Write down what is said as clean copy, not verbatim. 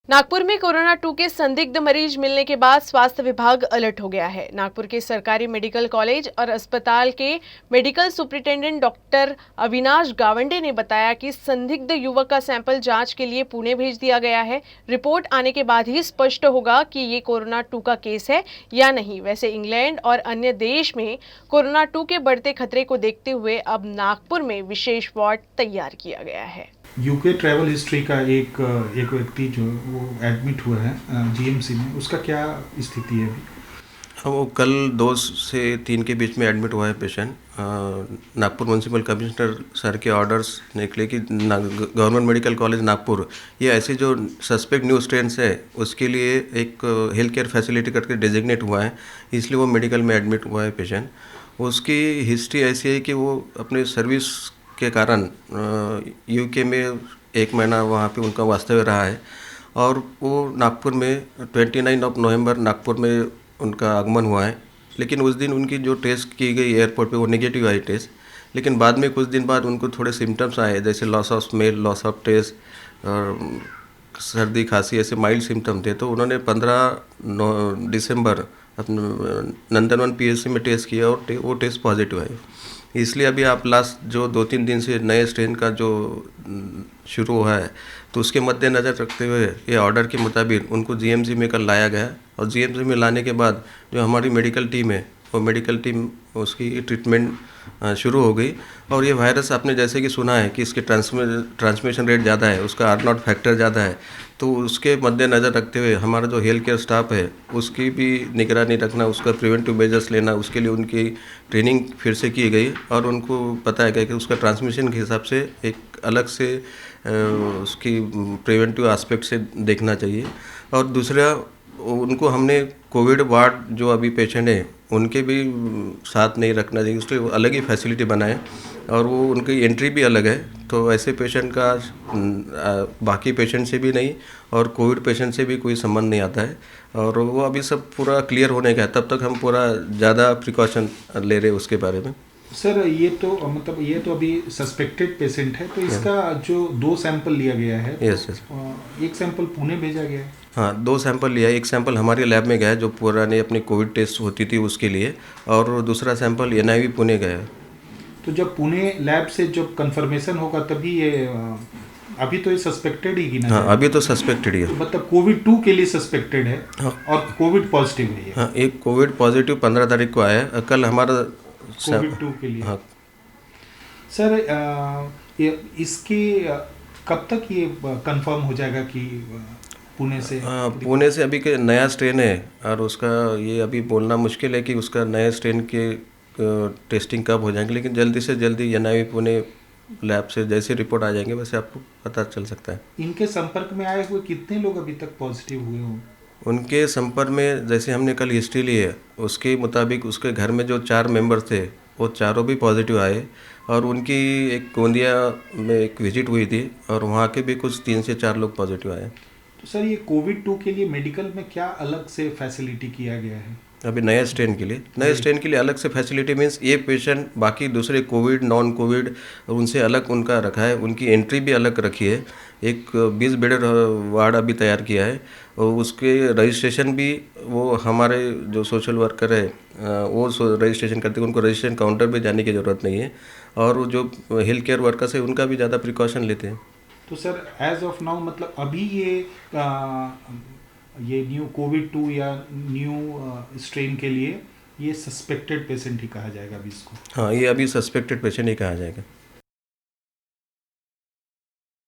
नागपुर में कोरोना 2 के संदिग्ध मरीज मिलने के बाद स्वास्थ्य विभाग अलर्ट हो गया है। नागपुर के सरकारी मेडिकल कॉलेज और अस्पताल के medical superintendent doctor Avinash Gawande ने बताया कि संदिग्ध युवक का सैंपल जांच के लिए पुणे भेज दिया गया है। रिपोर्ट आने के बाद ही स्पष्ट होगा कि ये कोरोना 2 का केस है या नहीं। वैसे इंग्लैंड और अन्य देश में कोरोना 2 के बढ़ते खतरे को देखते हुए अब नागपुर में विशेष वार्ड तैयार किया गया है। यूके ट्रैवल हिस्ट्री का एक व्यक्ति जो वो एडमिट हुआ है जीएमसी में, उसका क्या स्थिति है अभी? हाँ, वो कल 2 से 3 के बीच में एडमिट हुआ है patient. Nagpur municipal commissioner sir के ऑर्डर्स निकले कि गवर्नमेंट मेडिकल कॉलेज नागपुर ये ऐसे जो सस्पेक्ट न्यू स्ट्रेन्स है उसके लिए एक हेल्थ केयर फैसिलिटी करके डेजिग्नेट हुआ है, इसलिए वो मेडिकल में एडमिट हुआ है पेशेंट। उसकी हिस्ट्री ऐसी है कि वो अपने सर्विस के कारण यूके में 1 महीना वहाँ पे उनका वास्तव्य रहा है और वो नागपुर में 29 नवंबर नागपुर में उनका आगमन हुआ है। लेकिन उस दिन उनकी जो टेस्ट की गई एयरपोर्ट पे वो नेगेटिव आई टेस्ट, लेकिन बाद में कुछ दिन बाद उनको थोड़े सिम्टम्स आए जैसे loss of smell, loss of taste और सर्दी खांसी, ऐसे माइल्ड सिम्टम थे। तो उन्होंने 15 दिसंबर अपने नंदनवन पीएचसी में टेस्ट किया और वो टेस्ट पॉजिटिव आए। इसलिए अभी आप लास्ट जो 2-3 दिन से नए स्ट्रेन का जो शुरू हुआ है तो उसके मद्देनज़र रखते हुए ये ऑर्डर के मुताबिक उनको जीएमसी में कल लाया गया और जीएमसी में लाने के बाद जो हमारी मेडिकल टीम है वो मेडिकल टीम उसकी ट्रीटमेंट शुरू हो गई। और ये वायरस आपने जैसे कि सुना है कि इसके ट्रांसमिशन रेट ज़्यादा है, उसका R0 फैक्टर ज़्यादा है, तो उसके मद्देनज़र रखते हुए हमारा जो हेल्थ केयर स्टाफ है उसकी भी निगरानी रखना, उसका प्रिवेंटिव मेजर्स लेना, उसके लिए उनकी ट्रेनिंग फिर से की गई और उनको बताया गया कि उसका ट्रांसमिशन के हिसाब से एक अलग से उसकी प्रिवेंटिव एस्पेक्ट से देखना चाहिए। और दूसरा उनको हमने कोविड वार्ड जो अभी पेशेंट हैं उनके भी साथ नहीं रखना चाहिए, उसके अलग ही फैसिलिटी बनाए और वो उनकी एंट्री भी अलग है। तो ऐसे पेशेंट का बाकी पेशेंट से भी नहीं और कोविड पेशेंट से भी कोई संबंध नहीं आता है और वो अभी सब पूरा क्लियर होने का है, तब तक हम पूरा ज़्यादा प्रिकॉशन ले रहे हैं उसके बारे में। सर ये तो मतलब ये तो अभी सस्पेक्टेड पेशेंट है, तो इसका जो 2 सैंपल लिया गया है यस एक सैंपल पुणे भेजा गया है। हाँ, 2 सैंपल लिया है। एक सैंपल हमारे लैब में गया है जो पुराने अपनी कोविड टेस्ट होती थी उसके लिए, और दूसरा सैंपल NIV पुणे गया है। तो जब पुणे लैब से जब कंफर्मेशन होगा तभी ये अभी तो ये सस्पेक्टेड ही गिना हाँ, जाएगा। अभी तो सस्पेक्टेड ही है। तो मतलब कोविड 2 के लिए सस्पेक्टेड है। हाँ। और कोविड पॉजिटिव है ये। हाँ, एक कोविड पॉजिटिव 15 तारीख को आया है, कल हमारा कोविड 2 के लिए। हाँ। सर ये इसकी कब तक ये कंफर्म हो जाएगा कि पुणे से? पुणे से अभी के नया स्ट्रेन है और उसका ये अभी बोलना मुश्किल है कि उसका नए स्ट्रेन के टेस्टिंग कब हो जाएंगे, लेकिन जल्दी से जल्दी NIV पुणे लैब से जैसे रिपोर्ट आ जाएंगे वैसे आपको पता चल सकता है। इनके संपर्क में आए हुए कितने लोग अभी तक पॉजिटिव हुए हों? उनके संपर्क में जैसे हमने कल हिस्ट्री ली है उसके मुताबिक उसके घर में जो 4 मेंबर थे वो चारों भी पॉजिटिव आए और उनकी एक गोंदिया में एक विजिट हुई थी और वहाँ के भी कुछ 3 से 4 लोग पॉजिटिव आए। तो सर ये कोविड 2 के लिए मेडिकल में क्या अलग से फैसिलिटी किया गया है? अभी नए स्ट्रेन के लिए अलग से फैसिलिटी मीन्स ये पेशेंट बाकी दूसरे कोविड नॉन कोविड उनसे अलग उनका रखा है, उनकी एंट्री भी अलग रखी है। एक 20 बेड वार्ड अभी तैयार किया है और उसके रजिस्ट्रेशन भी वो हमारे जो सोशल वर्कर है वो रजिस्ट्रेशन करते हैं, उनको रजिस्ट्रेशन काउंटर पे जाने की ज़रूरत नहीं है और जो हेल्थ केयर वर्कर्स है उनका भी ज़्यादा प्रिकॉशन लेते हैं। तो सर एज ऑफ नाउ मतलब अभी ये न्यू कोविड 2 या न्यू स्ट्रेन के लिए ये सस्पेक्टेड पेशेंट ही कहा जाएगा अभी इसको? हाँ, ये अभी सस्पेक्टेड पेशेंट ही कहा जाएगा।